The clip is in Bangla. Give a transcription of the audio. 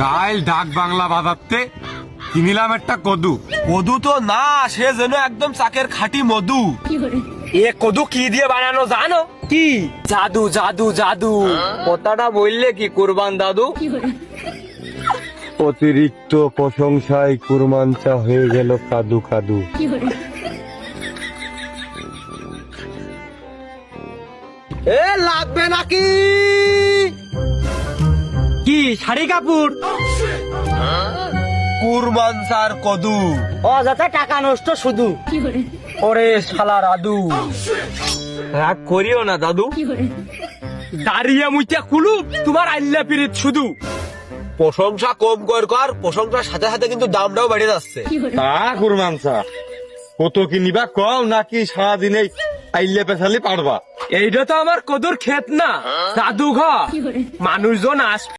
কাল ডাক বাংলা বাজাতে কিনিলাম একটা কদু। কদু তো না, সে যেন একদম চাকের খাঁটি মধু। এ কদু কি দিয়ে বানানো জানো? কি? জাদু জাদু জাদু। কথাটা বললে কি কুরবান দাদু? অতিরিক্ত প্রশংসায় কুরমানচা হয়ে গেল কাদু কাদু। এ লাগবে নাকি? কি শাড়ি কাপড়? কুরমানসার কদু। অযথা টাকা নষ্ট শুধু। ওরে শালা রাদু, রাগ করিও না দাদু। দাঁড়িয়ে মুইটা কুলুপ তোমার আল্লা পিরিত শুধু। প্রশংসা কম কর, প্রশংসার সাথে সাথে কিন্তু দামটাও বেড়ে যাচ্ছে। তা কুরমানচা কত কি নিবা কম নাকি সারাদিনে আইলে পেছালি পারবা? এইটা তো আমার কদুর ক্ষেত না দাদু ঘর। মানুষজন আস